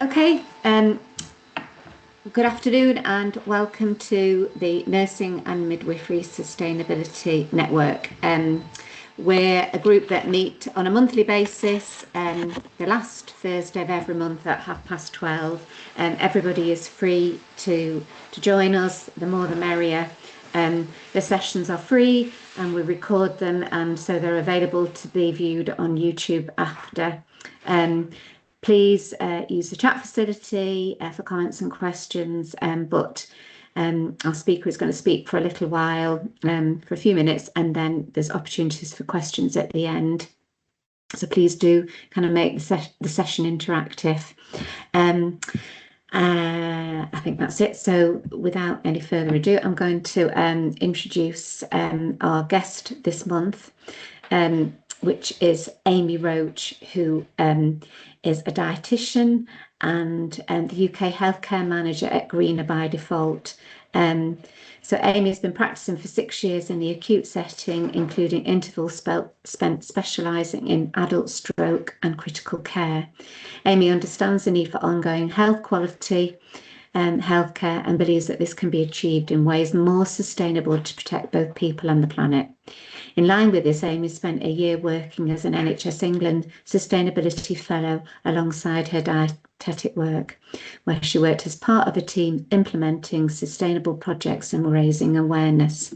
Okay, good afternoon and welcome to the Nursing and Midwifery Sustainability Network. We're a group that meet on a monthly basis, the last Thursday of every month at 12:30. Everybody is free to join us, the more the merrier. The sessions are free and we record them, and so they're available to be viewed on YouTube after. Please use the chat facility for comments and questions, but our speaker is going to speak for a little while, for a few minutes, and then there's opportunities for questions at the end. So please do kind of make the session interactive. I think that's it. So without any further ado, I'm going to introduce our guest this month, which is Amy Roach, who is a dietitian and the UK healthcare manager at Greener by Default. So Amy has been practising for 6 years in the acute setting, including interval spent specialising in adult stroke and critical care. Amy understands the need for ongoing health quality healthcare and believes that this can be achieved in ways more sustainable to protect both people and the planet. In line with this, Amy spent a year working as an NHS England Sustainability Fellow alongside her dietetic work, where she worked as part of a team implementing sustainable projects and raising awareness.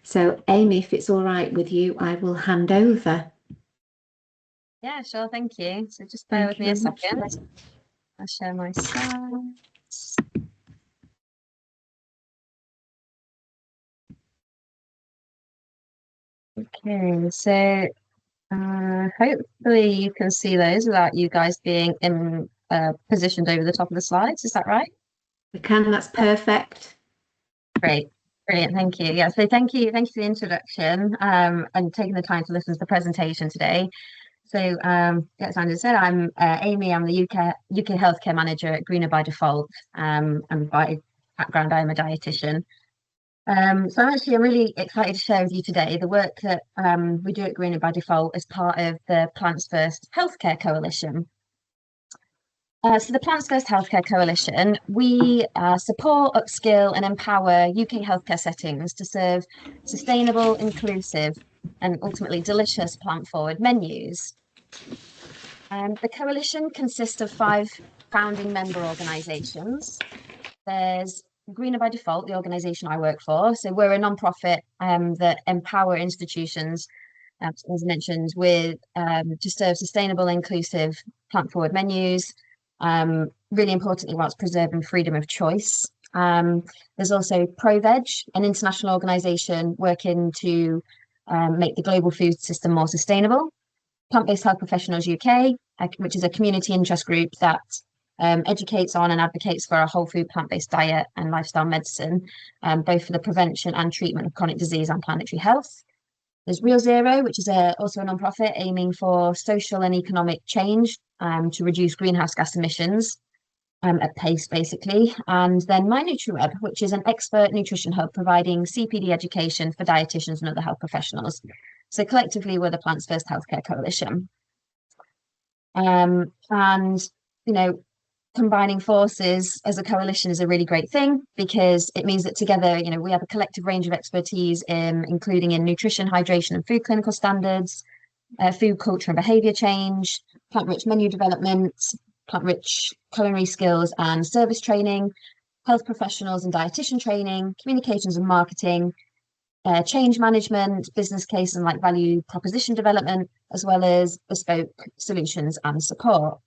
So Amy, if it's all right with you, I will hand over. Yeah, sure, thank you. So just bear with me a second. I'll share my slides. Okay, so hopefully you can see those without you guys being positioned over the top of the slides. Is that right? We can, that's perfect. Great, brilliant, thank you. Yeah, so thank you for the introduction and taking the time to listen to the presentation today. So, as Andrew said, I'm Amy. I'm the UK healthcare manager at Greener by Default, and by background, I'm a dietitian. So I'm really excited to share with you today the work that we do at Greener by Default as part of the Plants First Healthcare Coalition. So the Plants First Healthcare Coalition, we support, upskill and empower UK healthcare settings to serve sustainable, inclusive and ultimately delicious plant-forward menus. The coalition consists of 5 founding member organisations. There's Greener by Default, the organisation I work for. So we're a non-profit that empower institutions, as mentioned, with to serve sustainable, inclusive, plant-forward menus. Really importantly, whilst preserving freedom of choice. There's also ProVeg, an international organisation working to make the global food system more sustainable. Plant-Based Health Professionals UK, which is a community interest group that educates on and advocates for a whole food plant-based diet and lifestyle medicine, both for the prevention and treatment of chronic disease and planetary health. There's Real Zero, which is also a non-profit aiming for social and economic change to reduce greenhouse gas emissions at pace, basically. And then My NutriWeb, which is an expert nutrition hub providing CPD education for dietitians and other health professionals. So collectively, we're the Plants First Healthcare Coalition. And, you know, combining forces as a coalition is a really great thing because it means that together, you know, we have a collective range of expertise including in nutrition, hydration and food clinical standards, food culture and behaviour change, plant-rich menu development, plant-rich culinary skills and service training, health professionals and dietitian training, communications and marketing, change management, business case and value proposition development, as well as bespoke solutions and support.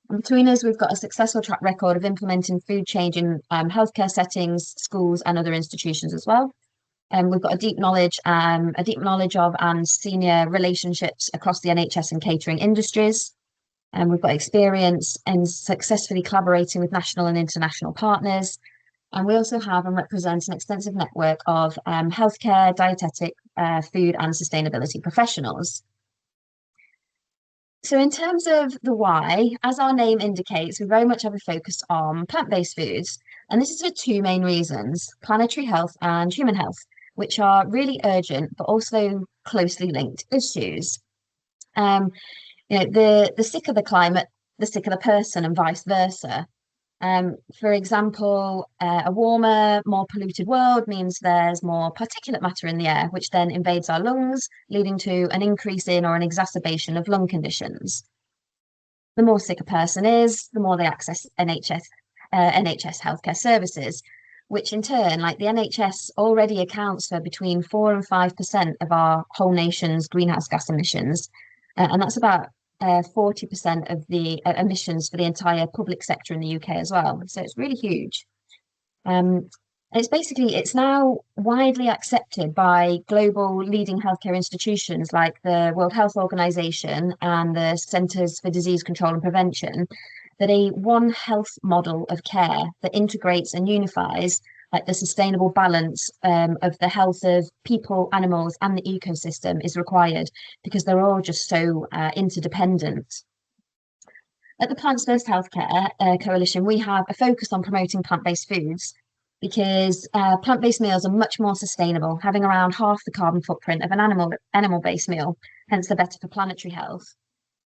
And between us, we've got a successful track record of implementing food change in healthcare settings, schools, and other institutions as well. We've got a deep knowledge of and senior relationships across the NHS and catering industries. And we've got experience in successfully collaborating with national and international partners. And we also have and represent an extensive network of healthcare, dietetic, food and sustainability professionals. So in terms of the why, as our name indicates, we very much have a focus on plant-based foods. And this is for 2 main reasons: planetary health and human health, which are really urgent, but also closely linked issues. You know, the sicker the climate, the sick of the person and vice versa. For example, a warmer, more polluted world means there's more particulate matter in the air, which then invades our lungs, leading to an increase in or an exacerbation of lung conditions. The more sick a person is, the more they access NHS healthcare services, which in turn, like the NHS already accounts for between 4 and 5% of our whole nation's greenhouse gas emissions. And that's about 40% of the emissions for the entire public sector in the UK as well. So it's really huge. It's now widely accepted by global leading healthcare institutions like the World Health Organization and the Centers for Disease Control and Prevention that a One Health model of care that integrates and unifies like the sustainable balance of the health of people, animals, and the ecosystem is required because they're all just so interdependent. At the Plants First Healthcare Coalition, we have a focus on promoting plant-based foods because plant-based meals are much more sustainable, having around half the carbon footprint of an animal-based meal, hence they're better for planetary health.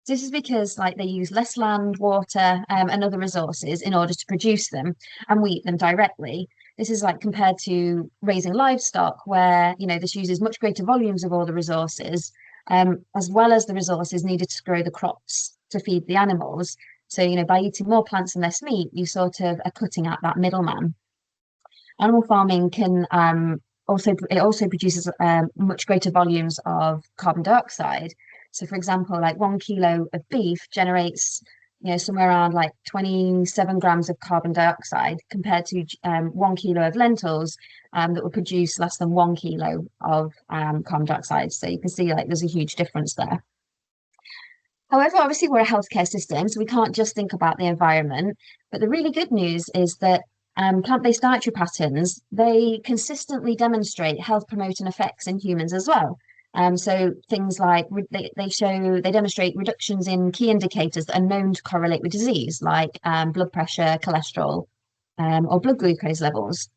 This is because like they use less land, water, and other resources in order to produce them, and we eat them directly. This is like compared to raising livestock, where this uses much greater volumes of all the resources, as well as the resources needed to grow the crops to feed the animals. So by eating more plants and less meat, you sort of are cutting out that middleman. Animal farming can also produces much greater volumes of carbon dioxide. So, for example, like 1 kilo of beef generates, somewhere around like 27 grams of carbon dioxide compared to 1 kilo of lentils that will produce less than 1 kilo of carbon dioxide. So you can see like there's a huge difference there. However, obviously we're a healthcare system, so we can't just think about the environment. But the really good news is that plant-based dietary patterns, they consistently demonstrate health promoting effects in humans as well. So things like they demonstrate reductions in key indicators that are known to correlate with disease, like blood pressure, cholesterol, or blood glucose levels.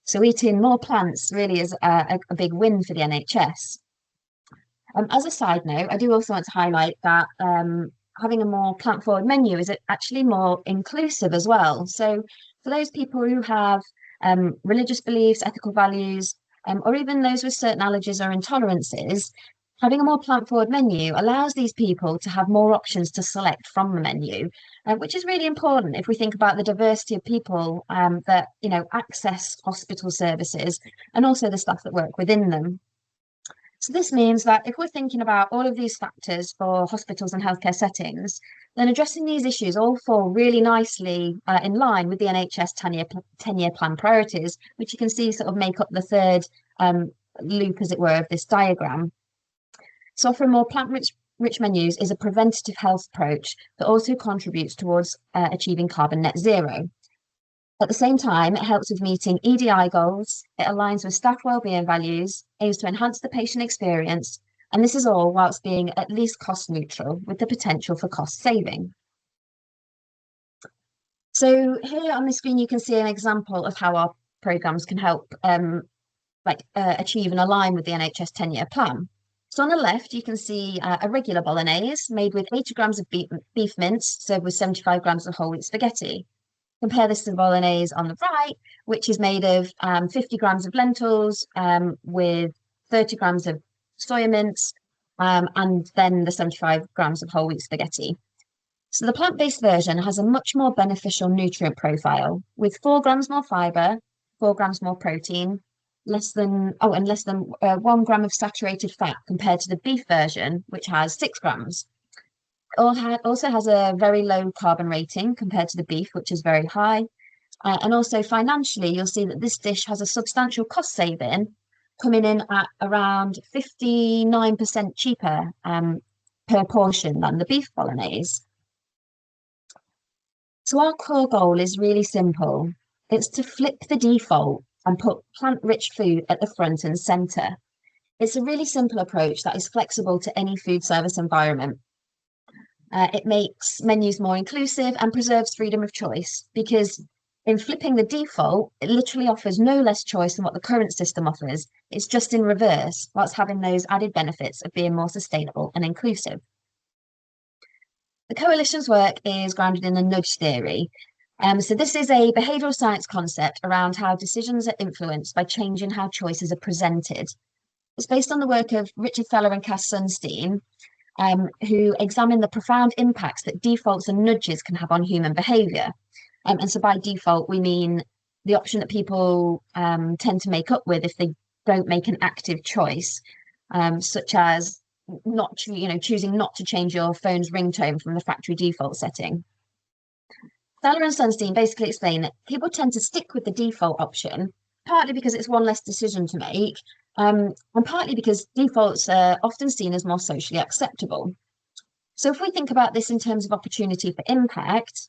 So eating more plants really is a big win for the NHS. As a side note, I do also want to highlight that having a more plant-forward menu is actually more inclusive as well. So for those people who have religious beliefs, ethical values, or even those with certain allergies or intolerances, having a more plant-forward menu allows these people to have more options to select from the menu, which is really important if we think about the diversity of people that access hospital services and also the staff that work within them. So this means that if we're thinking about all of these factors for hospitals and healthcare settings, then addressing these issues all fall really nicely in line with the NHS 10-year plan priorities, which you can see sort of make up the third loop, as it were, of this diagram. So offering more plant-rich menus is a preventative health approach that also contributes towards achieving carbon net zero. At the same time, it helps with meeting EDI goals, it aligns with staff wellbeing values, aims to enhance the patient experience, and this is all whilst being at least cost neutral with the potential for cost saving. So here on the screen, you can see an example of how our programmes can help achieve and align with the NHS 10-year plan. So on the left, you can see a regular bolognese made with 80 grams of beef mince served with 75 grams of whole wheat spaghetti. Compare this to the bolognese on the right, which is made of 50 grams of lentils with 30 grams of soya mince and then the 75 grams of whole wheat spaghetti. So the plant-based version has a much more beneficial nutrient profile with 4 grams more fibre, 4 grams more protein, less than 1 gram of saturated fat compared to the beef version, which has 6 grams. Also has a very low carbon rating compared to the beef, which is very high. And also financially, you'll see that this dish has a substantial cost saving, coming in at around 59% cheaper per portion than the beef bolognese. So our core goal is really simple. It's to flip the default and put plant-rich food at the front and centre. It's a really simple approach that is flexible to any food service environment. It makes menus more inclusive and preserves freedom of choice because in flipping the default, it literally offers no less choice than what the current system offers. It's just in reverse, whilst having those added benefits of being more sustainable and inclusive. The coalition's work is grounded in the nudge theory. So this is a behavioural science concept around how decisions are influenced by changing how choices are presented. It's based on the work of Richard Feller and Cass Sunstein, who examine the profound impacts that defaults and nudges can have on human behaviour. And so by default, we mean the option that people tend to make up with if they don't make an active choice, such as not, choosing not to change your phone's ringtone from the factory default setting. Feller and Sunstein basically explain that people tend to stick with the default option, partly because it's one less decision to make, and partly because defaults are often seen as more socially acceptable. So if we think about this in terms of opportunity for impact,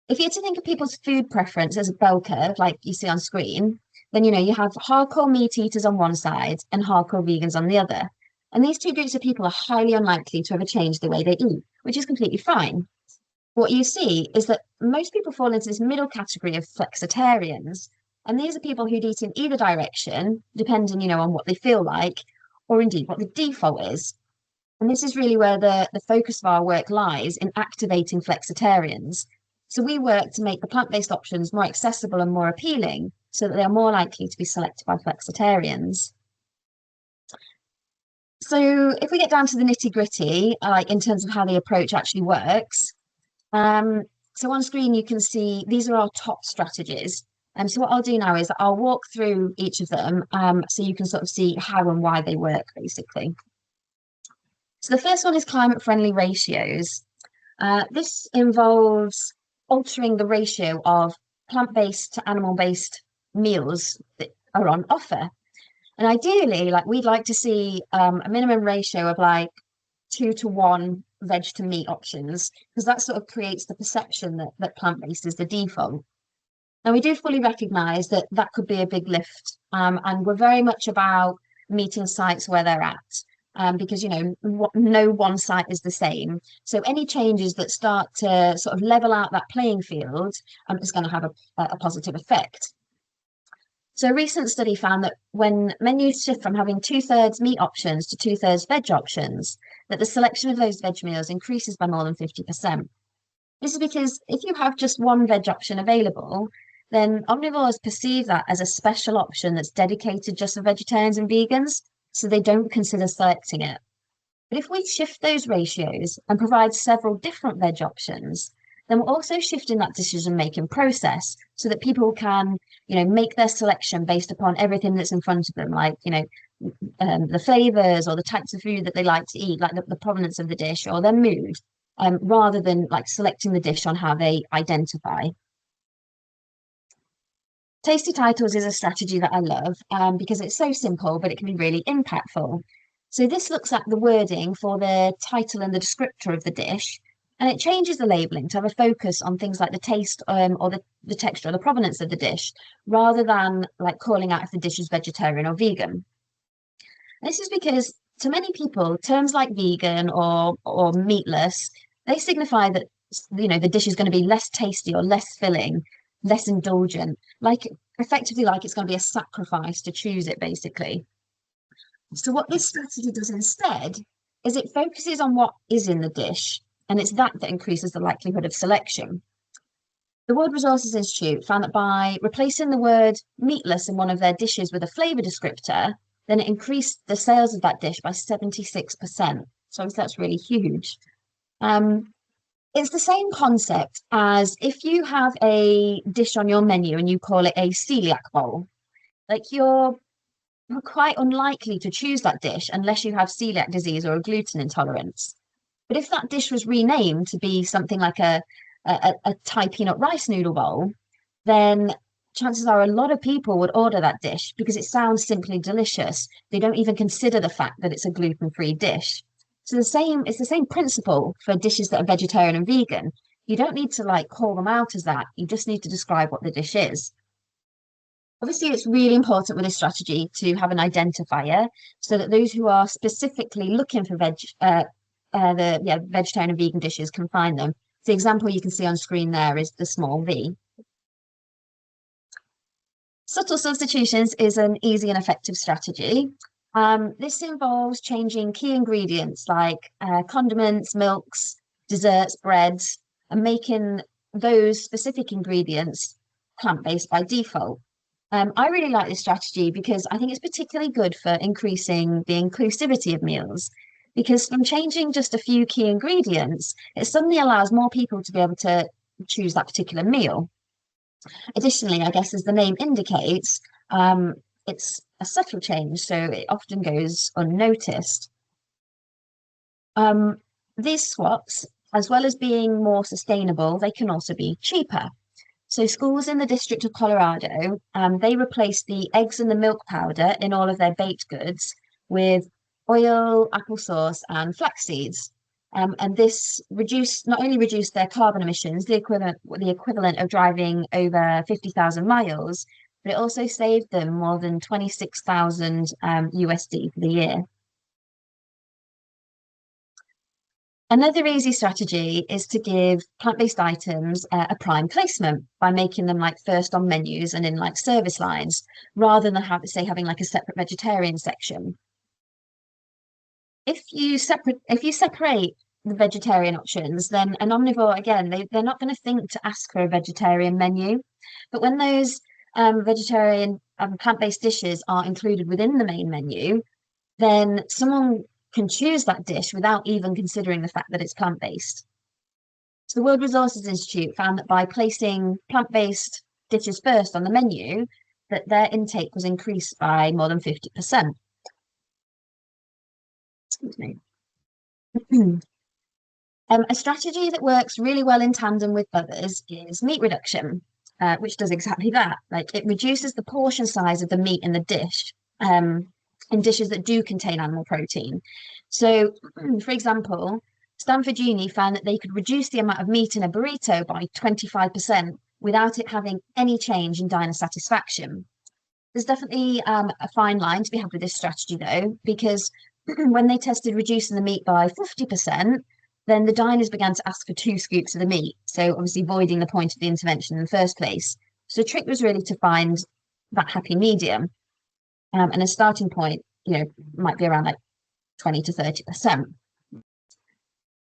if you're to think of people's food preference as a bell curve, like you see on screen, then you have hardcore meat eaters on one side and hardcore vegans on the other. And these two groups of people are highly unlikely to ever change the way they eat, which is completely fine. What you see is that most people fall into this middle category of flexitarians, and these are people who'd eat in either direction, depending, on what they feel like, or indeed what the default is. And this is really where the focus of our work lies, in activating flexitarians. So we work to make the plant-based options more accessible and more appealing, so that they are more likely to be selected by flexitarians. So if we get down to the nitty-gritty, in terms of how the approach actually works, so on screen you can see these are our top strategies. So what I'll do now is I'll walk through each of them, so you can sort of see how and why they work, basically. So the first one is climate-friendly ratios. This involves altering the ratio of plant-based to animal-based meals that are on offer. And ideally, we'd like to see a minimum ratio of 2-to-1 veg to meat options, because that sort of creates the perception that plant-based is the default. Now, we do fully recognise that that could be a big lift, and we're very much about meeting sites where they're at, because, no one site is the same. So any changes that start to sort of level out that playing field is going to have a positive effect. So a recent study found that when menus shift from having 2/3 meat options to 2/3 veg options, that the selection of those veg meals increases by more than 50%. This is because if you have just one veg option available, then omnivores perceive that as a special option that's dedicated just for vegetarians and vegans, so they don't consider selecting it. But if we shift those ratios and provide several different veg options, then we're also shifting that decision-making process so that people can, make their selection based upon everything that's in front of them, the flavors or the types of food that they like to eat, the provenance of the dish or their mood, rather than selecting the dish on how they identify. Tasty titles is a strategy that I love because it's so simple, but it can be really impactful. So this looks at the wording for the title and the descriptor of the dish, and it changes the labelling to have a focus on things like the taste or the texture or the provenance of the dish, rather than calling out if the dish is vegetarian or vegan. This is because to many people, terms like vegan or meatless, they signify that the dish is going to be less tasty or less filling, less indulgent, effectively it's going to be a sacrifice to choose it, basically. So what this strategy does instead is it focuses on what is in the dish, and it's that increases the likelihood of selection. The World Resources Institute found that by replacing the word meatless in one of their dishes with a flavour descriptor, then it increased the sales of that dish by 76%. So that's really huge. It's the same concept as if you have a dish on your menu and you call it a celiac bowl. You're quite unlikely to choose that dish unless you have celiac disease or a gluten intolerance. But if that dish was renamed to be something like a Thai peanut rice noodle bowl, then chances are a lot of people would order that dish because it sounds simply delicious. They don't even consider the fact that it's a gluten-free dish. So it's the same principle for dishes that are vegetarian and vegan. You don't need to call them out as that. You just need to describe what the dish is. Obviously, it's really important with this strategy to have an identifier so that those who are specifically looking for vegetarian and vegan dishes can find them. The example you can see on screen there is the small v. Subtle substitutions is an easy and effective strategy. This involves changing key ingredients like condiments, milks, desserts, breads, and making those specific ingredients plant-based by default. I really like this strategy because I think it's particularly good for increasing the inclusivity of meals. Because from changing just a few key ingredients, it suddenly allows more people to be able to choose that particular meal. Additionally, I guess as the name indicates, it's a subtle change, so it often goes unnoticed. These swaps, as well as being more sustainable, they can also be cheaper. So schools in the District of Colorado, they replaced the eggs and the milk powder in all of their baked goods with oil, applesauce, and flax seeds. And this not only reduced their carbon emissions, the equivalent of driving over 50,000 miles, but it also saved them more than 26,000 USD for the year. Another easy strategy is to give plant-based items a prime placement by making them like first on menus and in like service lines, rather than having like a separate vegetarian section. If you separate the vegetarian options, then an omnivore, again, they're not going to think to ask for a vegetarian menu. But when those vegetarian plant-based dishes are included within the main menu, then someone can choose that dish without even considering the fact that it's plant-based. So the World Resources Institute found that by placing plant-based dishes first on the menu, that their intake was increased by more than 50%. Excuse me. A strategy that works really well in tandem with others is meat reduction, which does exactly that. Like it reduces the portion size of the meat in the dish, in dishes that do contain animal protein. So, for example, Stanford Uni found that they could reduce the amount of meat in a burrito by 25% without it having any change in diner satisfaction. There's definitely a fine line to be had with this strategy, though, because when they tested reducing the meat by 50%, then the diners began to ask for 2 scoops of the meat. So obviously voiding the point of the intervention in the first place. So the trick was really to find that happy medium. And a starting point, might be around like 20 to 30%.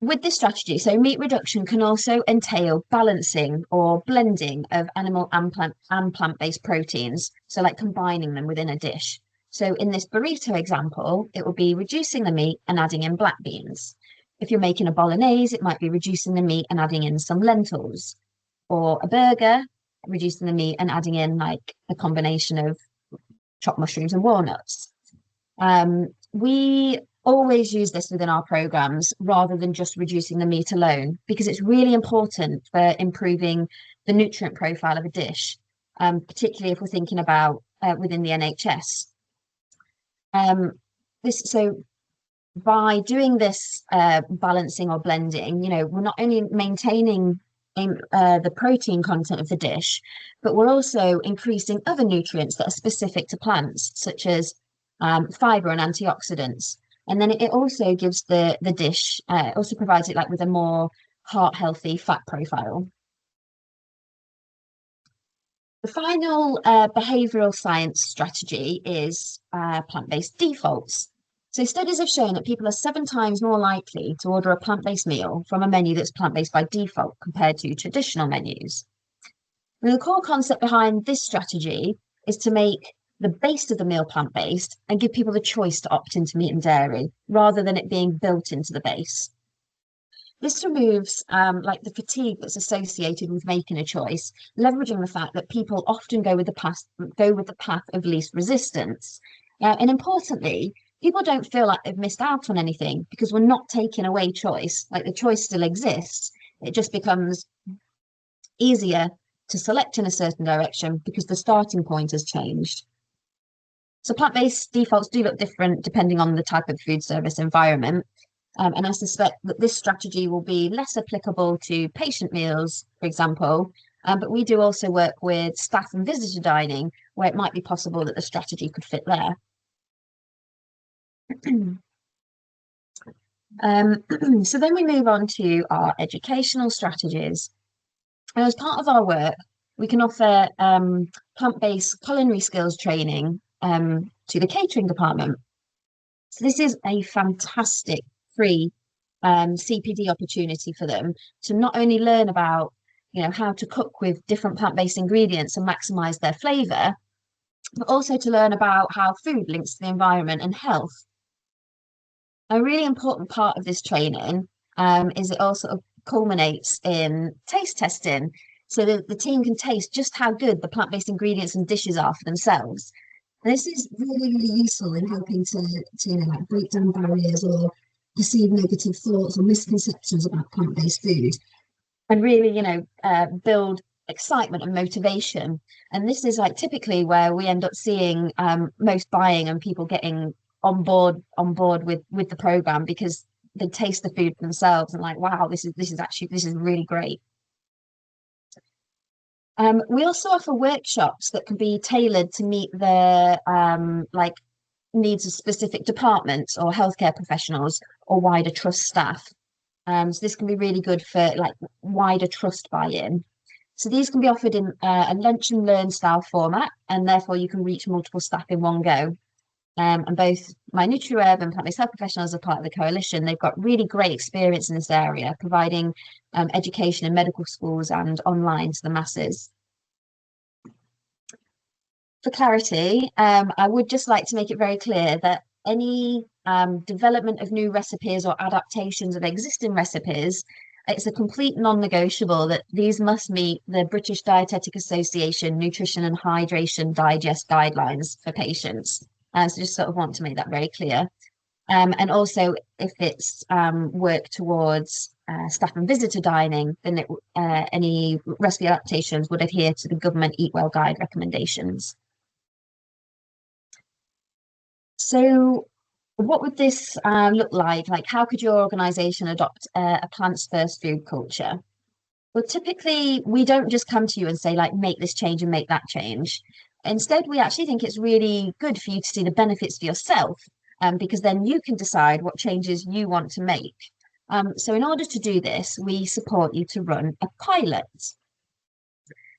With this strategy, so meat reduction can also entail balancing or blending of animal and plant-based proteins. So like combining them within a dish. So in this burrito example, it will be reducing the meat and adding in black beans. If you're making a bolognese, it might be reducing the meat and adding in some lentils. Or a burger, reducing the meat and adding in like a combination of chopped mushrooms and walnuts. We always use this within our programs rather than just reducing the meat alone, because it's really important for improving the nutrient profile of a dish, particularly if we're thinking about within the NHS. So by doing this balancing or blending, we're not only maintaining the protein content of the dish, but we're also increasing other nutrients that are specific to plants, such as fiber and antioxidants. And then it also gives the dish, also provides it like with a more heart healthy fat profile. The final behavioural science strategy is plant-based defaults. So studies have shown that people are 7 times more likely to order a plant-based meal from a menu that's plant-based by default compared to traditional menus. And the core concept behind this strategy is to make the base of the meal plant-based and give people the choice to opt into meat and dairy rather than it being built into the base. This removes like the fatigue that's associated with making a choice, leveraging the fact that people often go with the path of least resistance. And importantly, people don't feel like they've missed out on anything because we're not taking away choice. Like the choice still exists. It just becomes easier to select in a certain direction because the starting point has changed. So plant-based defaults do look different depending on the type of food service environment. And I suspect that this strategy will be less applicable to patient meals, for example, but we do also work with staff and visitor dining, where it might be possible that the strategy could fit there. So then we move on to our educational strategies. And as part of our work, we can offer plant-based culinary skills training to the catering department. So this is a fantastic free CPD opportunity for them to not only learn about, how to cook with different plant-based ingredients and maximize their flavor, but also to learn about how food links to the environment and health. A really important part of this training is it also culminates in taste testing, so that the team can taste just how good the plant-based ingredients and dishes are for themselves. And this is really, really useful in helping to like break down barriers or perceive negative thoughts or misconceptions about plant-based food, and really, build excitement and motivation. And this is like typically where we end up seeing most buying and people getting on board with the program, because they taste the food themselves and like, wow, this is really great. We also offer workshops that can be tailored to meet the like needs of specific departments or healthcare professionals or wider trust staff. So this can be really good for like wider trust buy-in. So these can be offered in a lunch and learn style format, and therefore you can reach multiple staff in one go. And both my NutriWeb and plant-based health professionals are part of the coalition. They've got really great experience in this area, providing education in medical schools and online to the masses. For clarity, I would just like to make it very clear that any development of new recipes or adaptations of existing recipes, it's a complete non-negotiable that these must meet the British Dietetic Association Nutrition and Hydration Digest guidelines for patients. So just sort of want to make that very clear. And also, if it's work towards staff and visitor dining, then any recipe adaptations would adhere to the government Eat Well Guide recommendations. So what would this look like? Like, how could your organisation adopt a plants first food culture? Well, typically, we don't just come to you and say, like, make this change and make that change. Instead, we actually think it's really good for you to see the benefits for yourself, because then you can decide what changes you want to make. So in order to do this, we support you to run a pilot.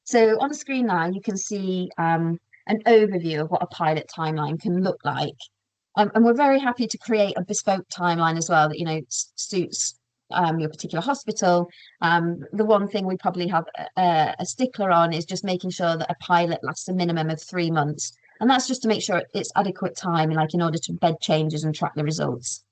So on the screen now, you can see an overview of what a pilot timeline can look like. And we're very happy to create a bespoke timeline as well that, suits your particular hospital. The one thing we probably have a stickler on is just making sure that a pilot lasts a minimum of 3 months. And that's just to make sure it's adequate time, like in order to bed changes and track the results.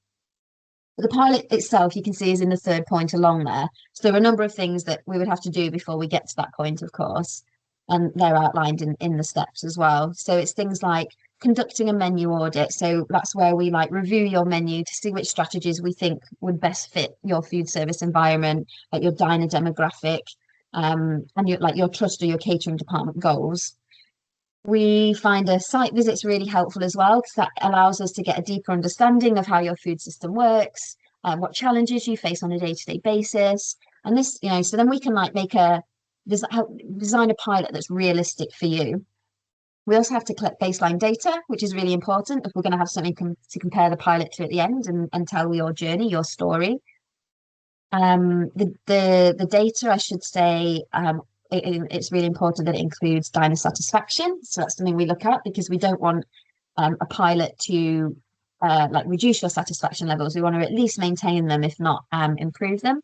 But the pilot itself, you can see, is in the third point along there. So there are a number of things that we would have to do before we get to that point, of course. And they're outlined in the steps as well. So it's things like conducting a menu audit. So that's where we review your menu to see which strategies we think would best fit your food service environment, like your diner demographic, and your trust or your catering department goals. We find a site visit's really helpful as well, because that allows us to get a deeper understanding of how your food system works, what challenges you face on a day-to-day basis. And this, so then we can design a pilot that's realistic for you. We also have to collect baseline data, which is really important if we're going to have something to compare the pilot to at the end and tell your journey, your story. The data, I should say, it's really important that it includes diner satisfaction. So that's something we look at, because we don't want a pilot to reduce your satisfaction levels. We want to at least maintain them, if not improve them.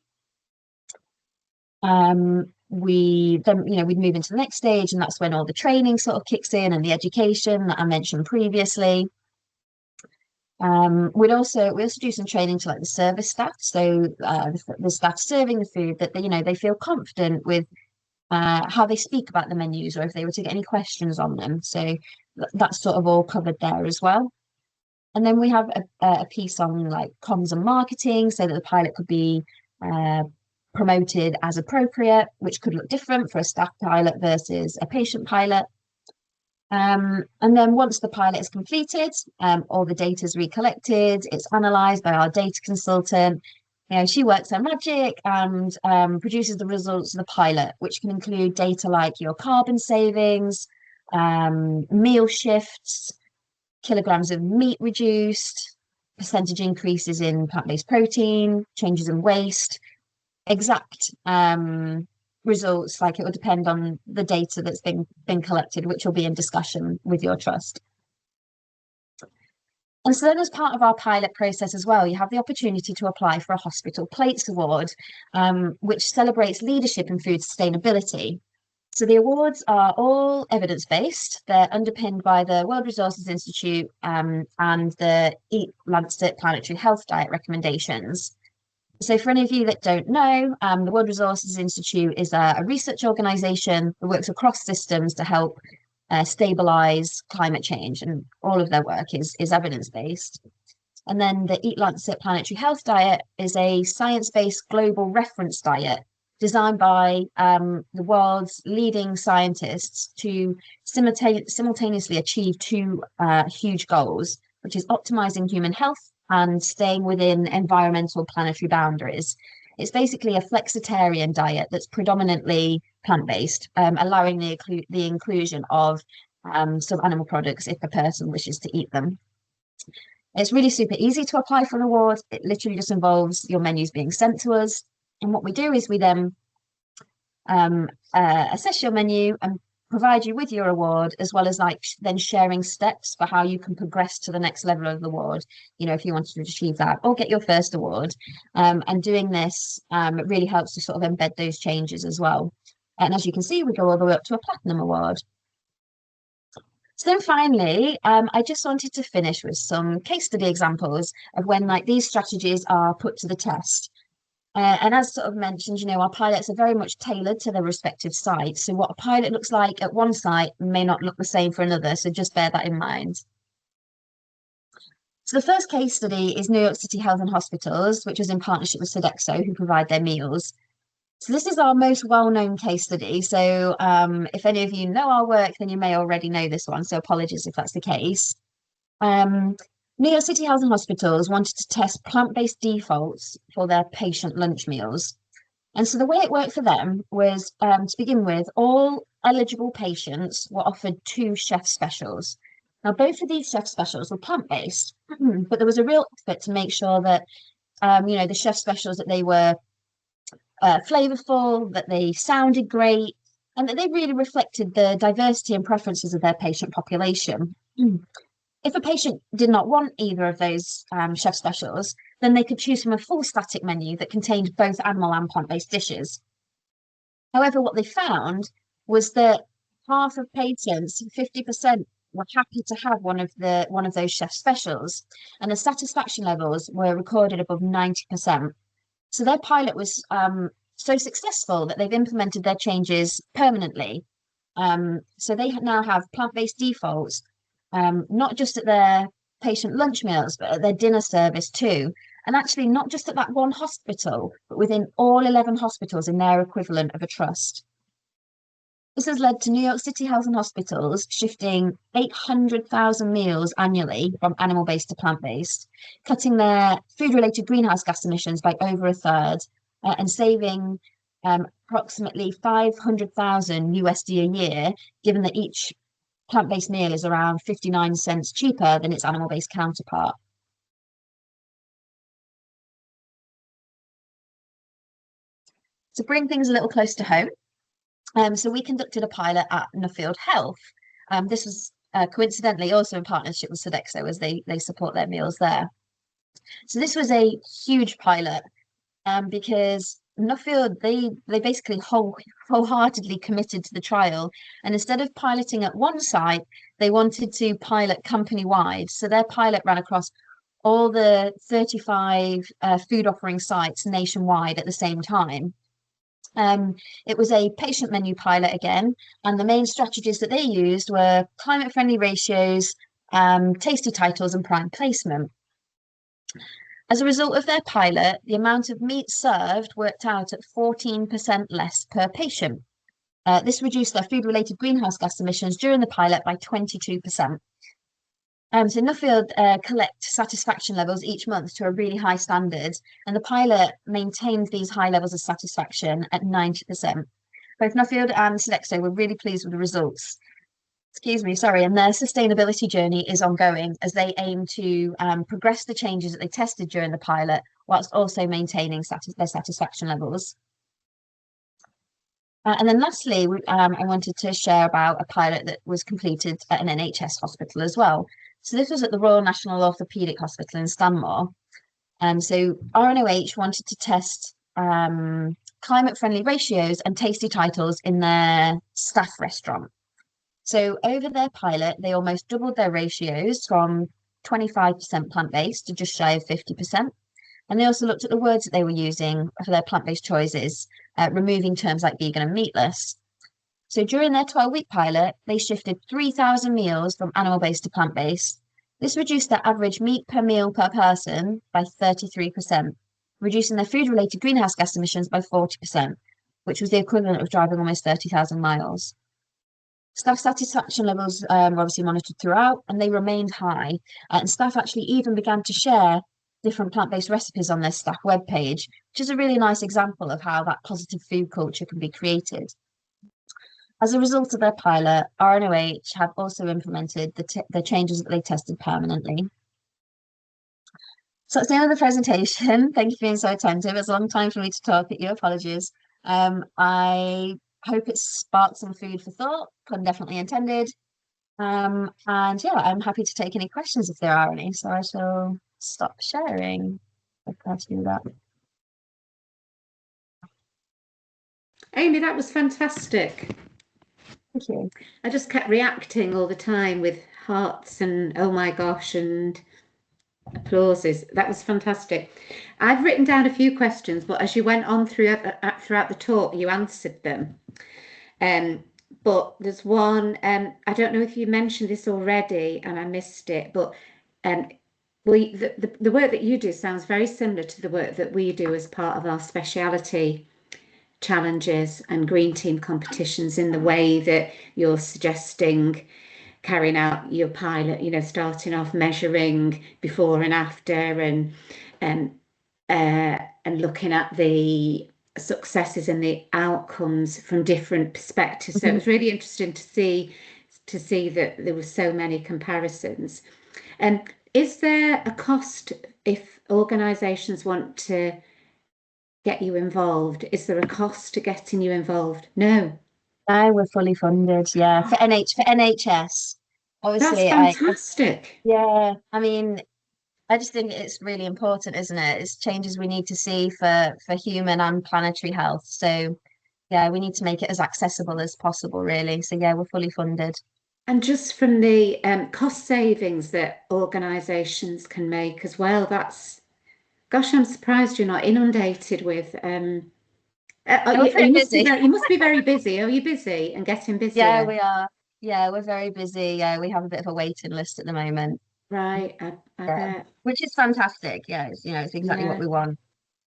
We'd move into the next stage, and that's when all the training sort of kicks in and the education that I mentioned previously. We also do some training to the service staff, so the staff serving the food, that they feel confident with how they speak about the menus, or if they were to get any questions on them. So that's sort of all covered there as well. And then we have a piece on comms and marketing, so that the pilot could be promoted as appropriate, which could look different for a staff pilot versus a patient pilot. And then once the pilot is completed, all the data is recollected, it's analysed by our data consultant. She works her magic and produces the results of the pilot, which can include data like your carbon savings, meal shifts, kilograms of meat reduced, percentage increases in plant-based protein, changes in waste, exact results. It will depend on the data that's been collected, which will be in discussion with your trust. And so then as part of our pilot process as well, you have the opportunity to apply for a Hospital Plates Award, which celebrates leadership in food sustainability. So the awards are all evidence-based. They're underpinned by the World Resources Institute and the Eat Lancet Planetary Health Diet recommendations. So for any of you that don't know, the World Resources Institute is a research organisation that works across systems to help stabilise climate change, and all of their work is evidence-based. And then the Eat Lancet Planetary Health Diet is a science-based global reference diet designed by the world's leading scientists to simultaneously achieve two huge goals, which is optimizing human health and staying within environmental planetary boundaries. It's basically a flexitarian diet that's predominantly plant-based, allowing the inclusion of some animal products if a person wishes to eat them. It's really super easy to apply for an award. It literally just involves your menus being sent to us. And what we do is we then assess your menu and provide you with your award, as well as then sharing steps for how you can progress to the next level of the award, if you wanted to achieve that or get your first award. And doing this, it really helps to sort of embed those changes as well. And as you can see, we go all the way up to a platinum award. So then finally, I just wanted to finish with some case study examples of when these strategies are put to the test. And as sort of mentioned, our pilots are very much tailored to their respective sites. So what a pilot looks like at one site may not look the same for another. So just bear that in mind. So the first case study is New York City Health and Hospitals, which was in partnership with Sodexo, who provide their meals. So this is our most well-known case study. So if any of you know our work, then you may already know this one. So apologies if that's the case. New York City Health and Hospitals wanted to test plant-based defaults for their patient lunch meals. And so the way it worked for them was, to begin with, all eligible patients were offered 2 chef specials. Now, both of these chef specials were plant-based, but there was a real effort to make sure that, the chef specials, that they were flavorful, that they sounded great, and that they really reflected the diversity and preferences of their patient population. If a patient did not want either of those chef specials, then they could choose from a full static menu that contained both animal and plant-based dishes. However, what they found was that half of patients, 50%, were happy to have one of those chef specials, and the satisfaction levels were recorded above 90%. So their pilot was so successful that they've implemented their changes permanently. So they now have plant-based defaults, not just at their patient lunch meals, but at their dinner service too. And actually not just at that one hospital, but within all 11 hospitals in their equivalent of a trust. This has led to New York City Health and Hospitals shifting 800,000 meals annually from animal-based to plant-based, cutting their food-related greenhouse gas emissions by over a third, and saving approximately 500,000 USD a year, given that each plant-based meal is around 59 cents cheaper than its animal-based counterpart. To bring things a little close to home, so we conducted a pilot at Nuffield Health. This was coincidentally also in partnership with Sodexo, as they support their meals there. So this was a huge pilot because Nuffield, they basically wholeheartedly committed to the trial, and instead of piloting at one site, they wanted to pilot company-wide. So their pilot ran across all the 35 food offering sites nationwide at the same time. It was a patient menu pilot again, and the main strategies that they used were climate-friendly ratios, tasty titles, and prime placement. As a result of their pilot, the amount of meat served worked out at 14% less per patient. This reduced their food-related greenhouse gas emissions during the pilot by 22%. So Nuffield collect satisfaction levels each month to a really high standard, and the pilot maintained these high levels of satisfaction at 90%. Both Nuffield and Sodexo were really pleased with the results. And their sustainability journey is ongoing as they aim to progress the changes that they tested during the pilot, whilst also maintaining their satisfaction levels. And then lastly, I wanted to share about a pilot that was completed at an NHS hospital as well. So this was at the Royal National Orthopaedic Hospital in Stanmore. So RNOH wanted to test climate-friendly ratios and tasty titles in their staff restaurant. So over their pilot, they almost doubled their ratios from 25% plant-based to just shy of 50%. And they also looked at the words that they were using for their plant-based choices, removing terms like vegan and meatless. So during their 12-week pilot, they shifted 3,000 meals from animal-based to plant-based. This reduced their average meat per meal per person by 33%, reducing their food-related greenhouse gas emissions by 40%, which was the equivalent of driving almost 30,000 miles. Staff satisfaction levels were obviously monitored throughout, and they remained high. And staff actually even began to share different plant-based recipes on their staff webpage, which is a really nice example of how that positive food culture can be created. As a result of their pilot, RNOH have also implemented the changes that they tested permanently. So that's the end of the presentation. Thank you for being so attentive. It's a long time for me to talk at you. Apologies. I hope it sparked some food for thought, pun definitely intended. And yeah, I'm happy to take any questions if there are any. So I shall stop sharing. I'll try to do that. Amy, that was fantastic. Thank you. I just kept reacting all the time with hearts and oh my gosh and applauses. That was fantastic. I've written down a few questions, but as you went on throughout the talk, you answered them. But there's one, I don't know if you mentioned this already and I missed it, but the work that you do sounds very similar to the work that we do as part of our speciality challenges and green team competitions, in the way that you're suggesting carrying out your pilot, you know, starting off measuring before and after, and looking at the successes and the outcomes from different perspectives. So it was really interesting to see that there were so many comparisons. And is there a cost if organisations want to get you involved? Is there a cost to getting you involved? No. No, we're fully funded, yeah. For NHS. Obviously, that's fantastic. I mean, I just think it's really important, isn't it? It's changes we need to see for human and planetary health. So yeah, we need to make it as accessible as possible, really. So yeah, we're fully funded. And just from the cost savings that organisations can make as well, gosh, I'm surprised you're not inundated with. You must be very busy. Are you busy and getting busier? Yeah, we are. Yeah, we're very busy. Yeah, we have a bit of a waiting list at the moment. Right, I bet. Which is fantastic. Yeah, it's exactly what we want.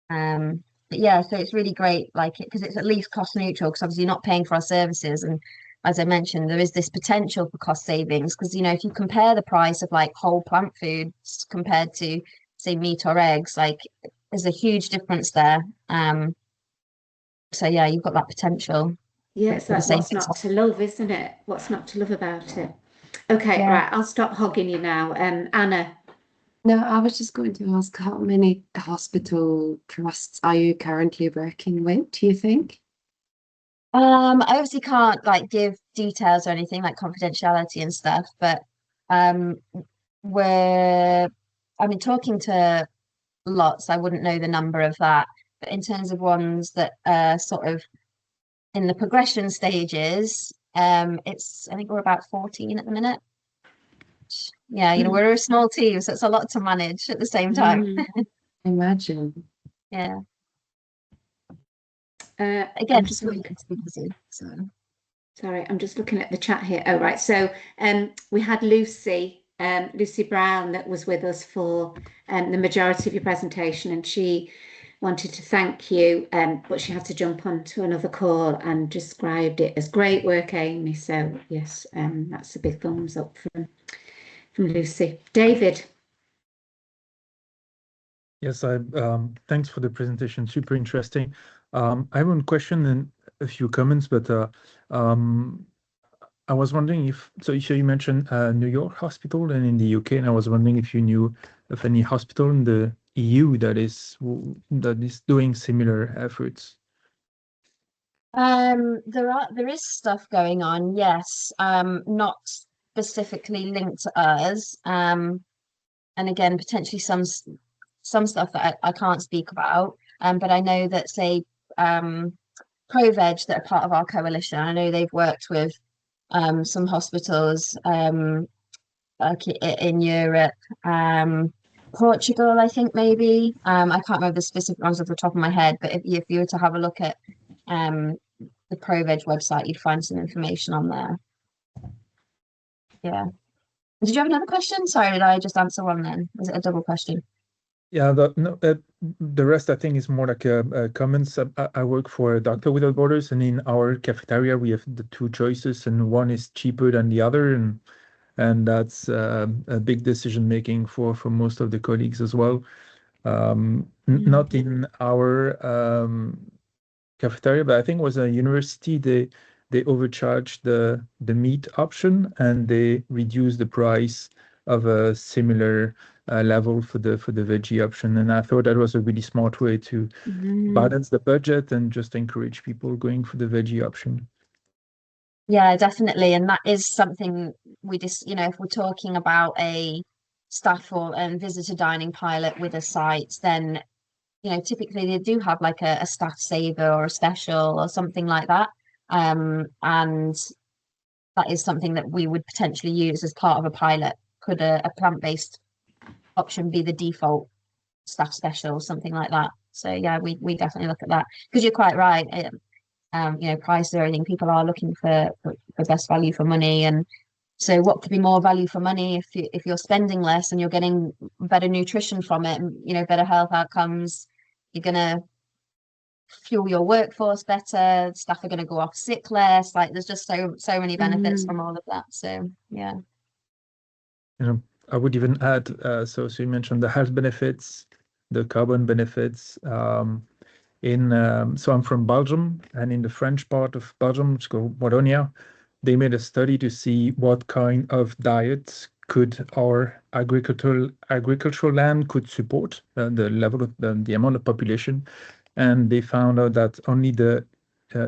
But yeah, so it's really great, like it, because it's at least cost neutral, because obviously you're not paying for our services. And as I mentioned, there is this potential for cost savings, because if you compare the price of like whole plant foods compared to say meat or eggs, like there's a huge difference there. So yeah, you've got that potential. Yes, that's what's not to love, isn't it? What's not to love about it? Okay, Yeah. right, I'll stop hogging you now. Anna. No, I was just going to ask, how many hospital trusts are you currently working with, do you think? I obviously can't like give details or anything like confidentiality and stuff, but talking to lots, I wouldn't know the number of that. But in terms of ones that are sort of in the progression stages, I think we're about 14 at the minute. Yeah, we're a small team, so it's a lot to manage at the same time. Imagine. Yeah. Again, just looking to be busy. Sorry, I'm just looking at the chat here. Oh, right. So we had Lucy Brown that was with us for the majority of your presentation, and she wanted to thank you, but she had to jump onto another call and described it as great work, Amy. So yes, that's a big thumbs up from Lucy. David. Yes, thanks for the presentation. Super interesting. I have one question and a few comments, but I was wondering if you mentioned New York hospital and in the UK, and I was wondering if you knew of any hospital in the EU that is doing similar efforts. There is stuff going on, yes. Not specifically linked to us. And again, potentially some stuff that I can't speak about. But I know that, say, ProVeg, that are part of our coalition, I know they've worked with some hospitals like in Europe, Portugal, I think maybe. I can't remember the specific ones off the top of my head, but if you were to have a look at the ProVeg website, you'd find some information on there. Yeah. Did you have another question? Sorry, did I just answer one then? Was it a double question? Yeah, the rest I think is more like comments. I work for Doctor Without Borders, and in our cafeteria we have the two choices, and one is cheaper than the other, and that's a big decision making for most of the colleagues as well. Not in our cafeteria, but I think it was a university. They overcharged the meat option, and they reduced the price of a similar level for the veggie option. And I thought that was a really smart way to balance the budget and just encourage people going for the veggie option. Yeah, definitely. And that is something we just, if we're talking about a staff or visitor dining pilot with a site, then typically they do have like a staff saver or a special or something like that. And that is something that we would potentially use as part of a pilot. Could a plant-based option be the default staff special, something like that? So yeah, we definitely look at that, because you're quite right. Price or everything, people are looking for best value for money, and so what could be more value for money if you're spending less and you're getting better nutrition from it, and better health outcomes. You're gonna fuel your workforce better, staff are going to go off sick less. Like, there's just so many benefits from all of that. So yeah, I would even add, so you mentioned the health benefits, the carbon benefits. So I'm from Belgium, and in the French part of Belgium, which is called Wallonia, they made a study to see what kind of diet could our agricultural land could support, the level of the amount of population. And they found out that only the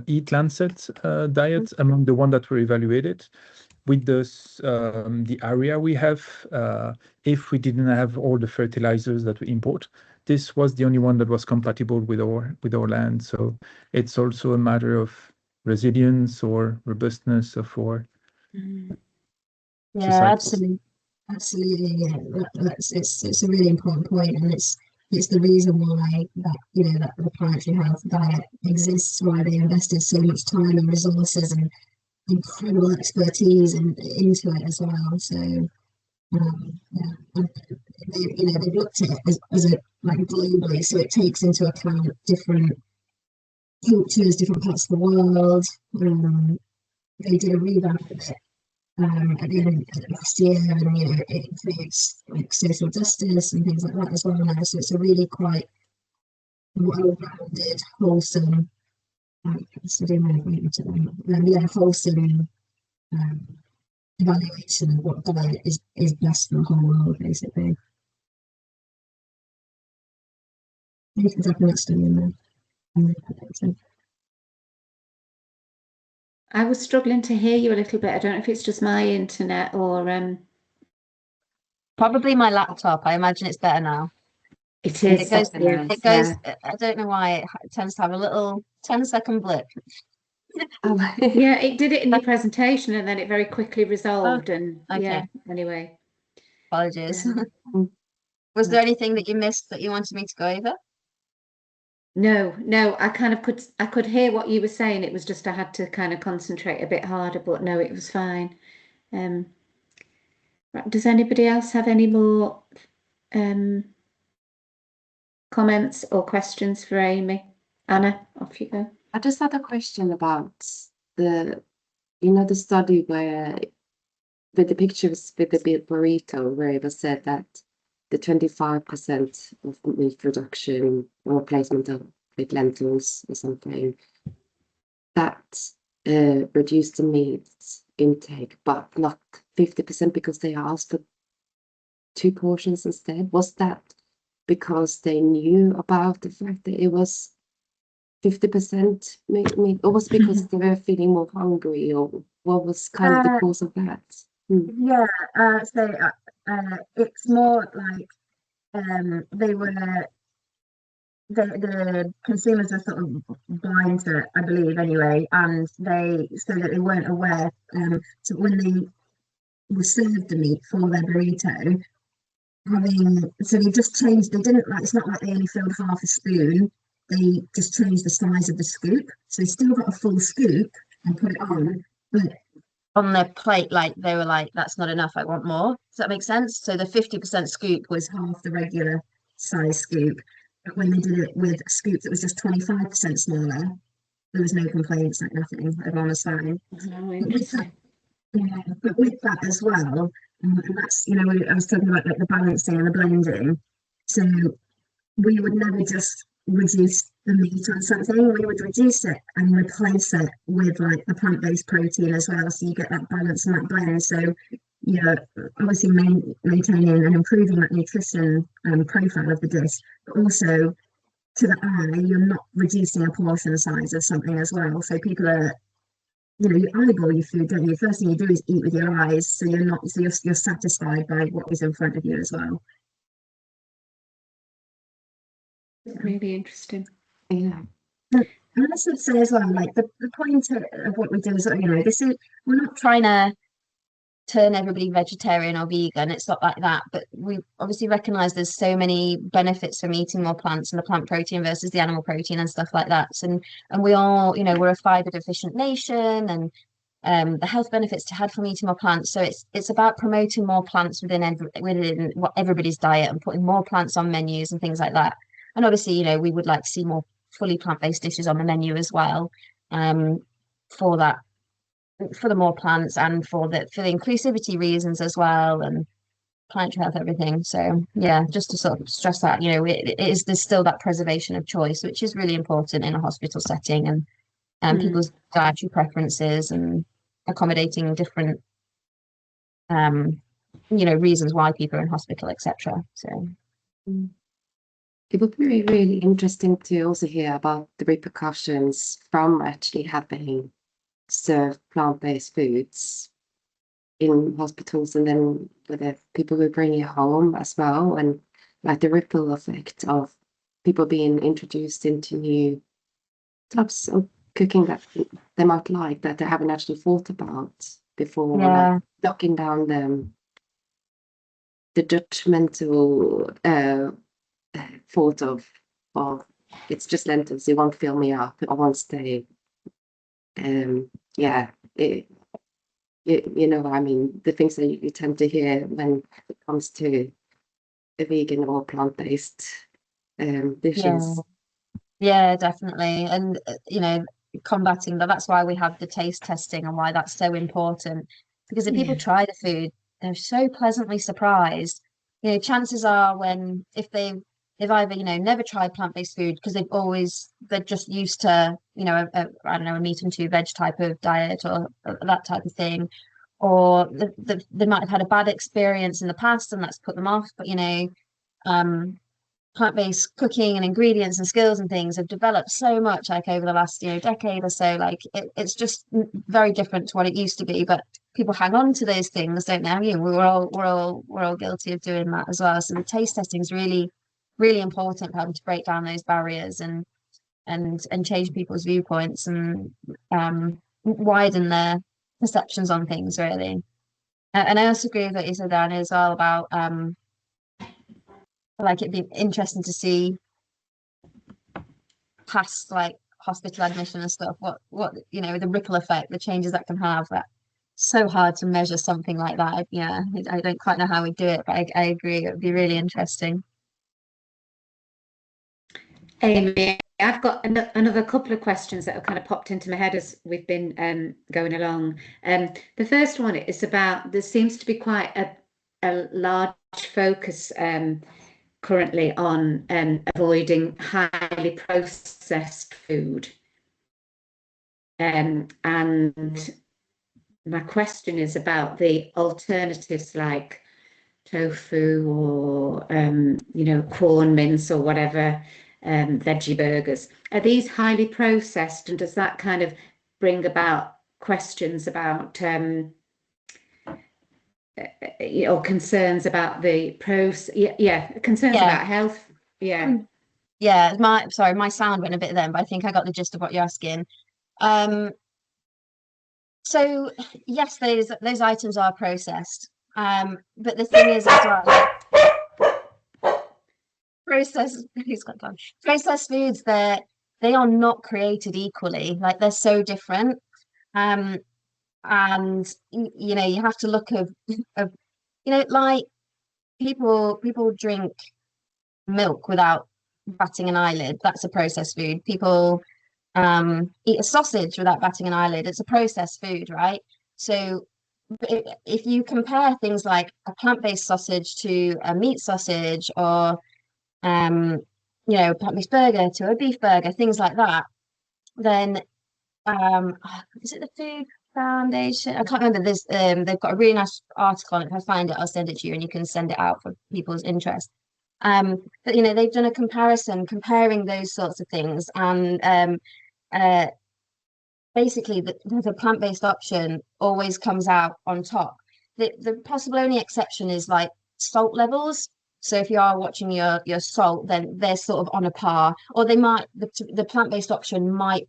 Eat Lancet diet, among the one that were evaluated, with the area we have, if we didn't have all the fertilizers that we import, this was the only one that was compatible with our land. So it's also a matter of resilience or robustness of our society. Absolutely. Yeah, it's a really important point, and it's the reason why that that the planetary health diet exists, why they invested so much time and resources and incredible expertise into it as well. So they've looked at it as a like globally, so it takes into account different cultures, different parts of the world. They did a revamp of it at the end of last year, and it includes like social justice and things like that as well now. So it's a really quite well-rounded, wholesome, wholesome evaluation of what diet is best for the whole world, basically. You can type that study in there. I was struggling to hear you a little bit. I don't know if it's just my internet or probably my laptop. I imagine it's better now. It is. It goes. I don't know why it tends to have a little 10-second blip. Yeah, it did it in your presentation, and then it very quickly resolved. And okay. Yeah, anyway, apologies. Was there anything that you missed that you wanted me to go over? No, I could hear what you were saying. It was just I had to kind of concentrate a bit harder, but no, it was fine. Does anybody else have any more comments or questions for Amy? Anna, off you go. I just had a question about the study where with the pictures with the burrito, where it was said that the 25% of meat production or replacement of with lentils or something, that reduced the meat intake, but not 50% because they asked for 2 portions instead. Was that because they knew about the fact that it was 50% meat, or was it because they were feeling more hungry, or what was kind of the cause of that? Yeah, it's more like they were the consumers are sort of blind to it, I believe, anyway, and they so that they weren't aware. So when they were served the meat for their burrito, so they just changed. They didn't like. It's not like they only filled half a spoon. They just changed the size of the scoop, so they still got a full scoop and put it on, but on their plate, like they were like, that's not enough, I want more. Does that make sense? So the 50% scoop was half the regular size scoop. But when they did it with a scoop that was just 25% smaller, there was no complaints, like nothing. Everyone was fine. Oh, interesting. But with that as well, and that's, I was talking about like the balancing and the blending. So we would never just reduce the meat on something, we would reduce it and replace it with like the plant-based protein as well, so you get that balance and that blend. So obviously maintaining and improving that nutrition profile of the dish, but also to the eye, you're not reducing a portion size of something as well. So people are, you eyeball your food, don't you? First thing you do is eat with your eyes, so you're satisfied by what is in front of you as well. Really interesting. Yeah. And I should say as well, like the point of what we do is, this is, we're not trying to turn everybody vegetarian or vegan. It's not like that, but we obviously recognize there's so many benefits from eating more plants and the plant protein versus the animal protein and stuff like that. And we all, we're a fiber deficient nation, and the health benefits to have from eating more plants. So it's about promoting more plants within what everybody's diet and putting more plants on menus and things like that. And obviously, we would like to see more fully plant-based dishes on the menu as well, for that, for the more plants and for the inclusivity reasons as well, and planetary health, everything. So yeah, just to sort of stress that, there's still that preservation of choice, which is really important in a hospital setting, and people's dietary preferences and accommodating different reasons why people are in hospital, etc. So It would be really interesting to also hear about the repercussions from actually having served plant-based foods in hospitals, and then whether people will bring it home as well, and like the ripple effect of people being introduced into new types of cooking that they might like, that they haven't actually thought about before, like knocking down the judgmental thought of it's just lentils, it won't fill me up, I won't stay. What I mean, the things that you tend to hear when it comes to a vegan or plant-based dishes. Yeah, definitely. And combating that's why we have the taste testing and why that's so important, because if people try the food, they're so pleasantly surprised. Chances are, if they've either never tried plant-based food because they're just used to I don't know, a meat and two veg type of diet or that type of thing, or they might have had a bad experience in the past and that's put them off. But plant-based cooking and ingredients and skills and things have developed so much, like over the last decade or so. Like it's just very different to what it used to be, but people hang on to those things, don't they? We're all guilty of doing that as well. So the taste testing is really, really important for having to break down those barriers and change people's viewpoints and widen their perceptions on things, really. And I also agree with what you said, Anna, as well about like it'd be interesting to see past like hospital admission and stuff, what the ripple effect, the changes that can have. That so hard to measure something like that. I don't quite know how we do it, but I agree, it would be really interesting. Amy, I've got another couple of questions that have kind of popped into my head as we've been going along. The first one is about, there seems to be quite a large focus currently on avoiding highly processed food. And my question is about the alternatives like tofu or corn mince or whatever, veggie burgers. Are these highly processed, and does that kind of bring about questions about or concerns about the pros. Yeah, concerns Yeah. about health. Yeah. Yeah, my sound went a bit then, but I think I got the gist of what you're asking. So yes, those items are processed. But the thing is as well, like processed foods, they are not created equally. Like they're so different. Um, and you know, you have to look of like people drink milk without batting an eyelid. That's a processed food. People eat a sausage without batting an eyelid. It's a processed food, right? So if you compare things like a plant-based sausage to a meat sausage, or a plant-based burger to a beef burger, things like that, then is it the Food Foundation? I can't remember. They've got a really nice article on it. If I find it, I'll send it to you, and you can send it out for people's interest. But they've done a comparison comparing those sorts of things, and uh, basically the plant-based option always comes out on top. The possible only exception is like salt levels. So if you are watching your salt, then they're sort of on a par, or the plant-based option might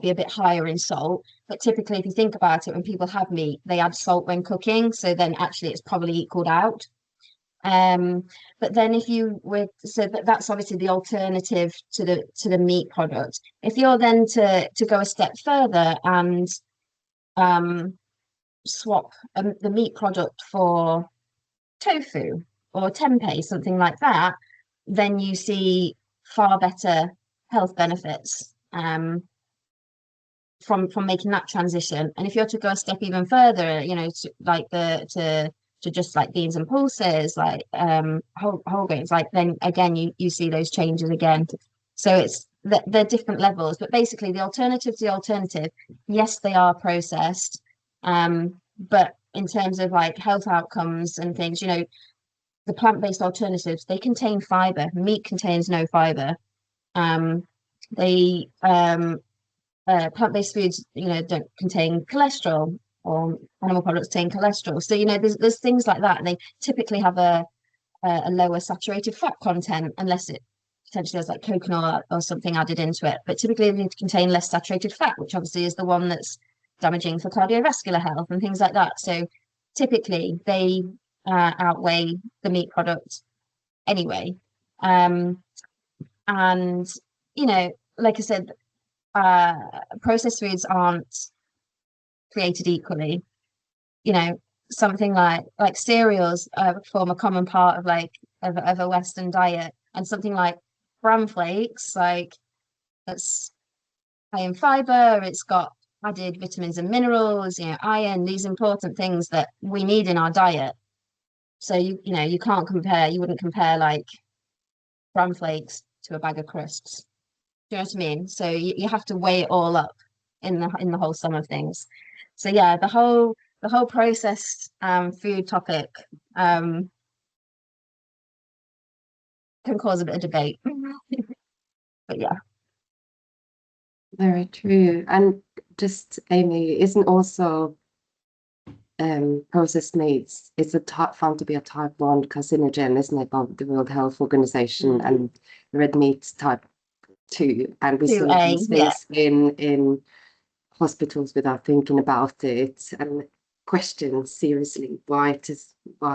be a bit higher in salt. But typically, if you think about it, when people have meat, they add salt when cooking, so then actually it's probably equaled out. But then if you were, so that's obviously the alternative to the meat product. If you're then to go a step further and swap the meat product for tofu or tempeh, something like that, then you see far better health benefits from making that transition. And if you're to go a step even further, to just like beans and pulses, like whole grains, like then again you see those changes again. So it's they're different levels, but basically the alternative to the alternative, yes, they are processed, but in terms of like health outcomes and things, the plant-based alternatives, they contain fiber. Meat contains no fiber. They plant-based foods, don't contain cholesterol, or animal products contain cholesterol. So, there's things like that. And they typically have a lower saturated fat content, unless it potentially has like coconut or something added into it. But typically they contain less saturated fat, which obviously is the one that's damaging for cardiovascular health and things like that. So typically they outweigh the meat product anyway. And, like I said, processed foods aren't created equally. Something like cereals form a common part of a Western diet, and something like bran flakes, like it's high in fiber, it's got added vitamins and minerals, iron, these important things that we need in our diet. So you wouldn't compare like bran flakes to a bag of crisps. Do you know what I mean? So you have to weigh it all up in the whole sum of things. So yeah, the whole processed food topic can cause a bit of debate. But yeah. Very true. And just Amy, isn't also processed meats, it's found to be a type 1 carcinogen, isn't it, by the World Health Organization, and red meat type 2, and we see these things in hospitals without thinking about it, and question seriously why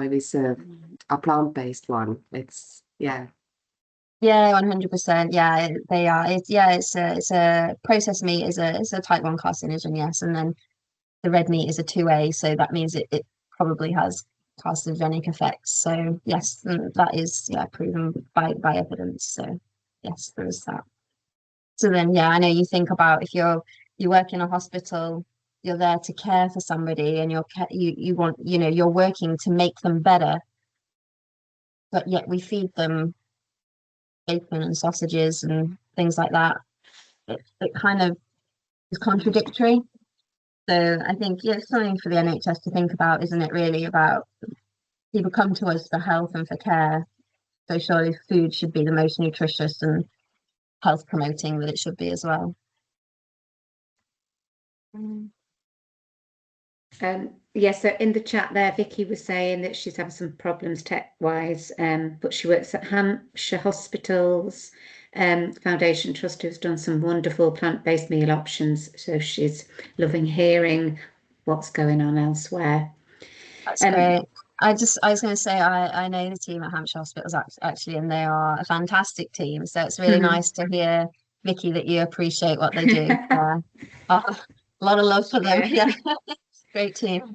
we serve a plant-based one. It's yeah, 100%. Yeah, they are. It's a processed meat is a type 1 carcinogen, yes, and then the red meat is a 2A, so that means it probably has carcinogenic effects. So yes, that is proven by evidence. So yes, there is that. So then I know you think about if you work in a hospital, you're there to care for somebody, and you want you're working to make them better, but yet we feed them bacon and sausages and things like that. It kind of is contradictory. So I think it's something for the NHS to think about, isn't it? Really, about people come to us for health and for care. So surely food should be the most nutritious and health promoting that it should be as well. Yeah, so in the chat there, Vicky was saying that she's having some problems tech-wise, but she works at Hampshire Hospitals Foundation Trust, who's done some wonderful plant-based meal options. So she's loving hearing what's going on elsewhere. That's great. I was going to say, I know the team at Hampshire Hospitals actually, and they are a fantastic team. So it's really nice to hear, Vicky, that you appreciate what they do. A lot of love for them. Yeah. Great team.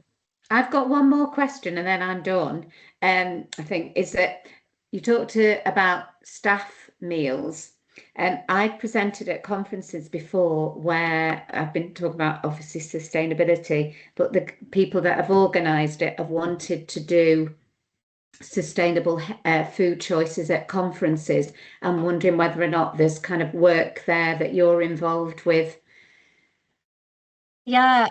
I've got one more question and then I'm done. I think is that you talked about staff meals, and I presented at conferences before where I've been talking about obviously sustainability, but the people that have organised it have wanted to do sustainable food choices at conferences. I'm wondering whether or not there's kind of work there that you're involved with. Yeah,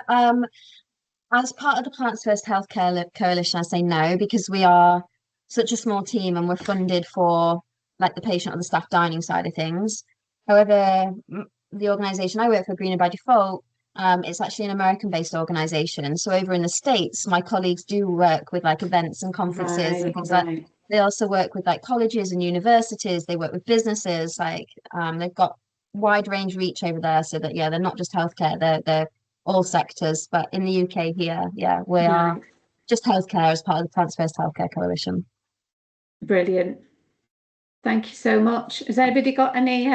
as part of the Plants First Healthcare Coalition, I say no, because we are such a small team and we're funded for like the patient or the staff dining side of things. However, the organisation I work for, Greener by Default, it's actually an American-based organisation. So over in the States, my colleagues do work with like events and conferences and things like that. They also work with like colleges and universities. They work with businesses. Like they've got wide range reach over there, so that they're not just healthcare. They're all sectors. But in the UK here, we are just healthcare as part of the Plants First Healthcare Coalition. Brilliant. Thank you so much. Has anybody got any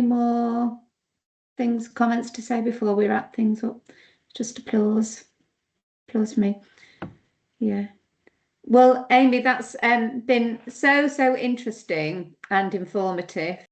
more comments to say before we wrap things up? Just applause me. Yeah. Well, Amy, that's been so interesting and informative.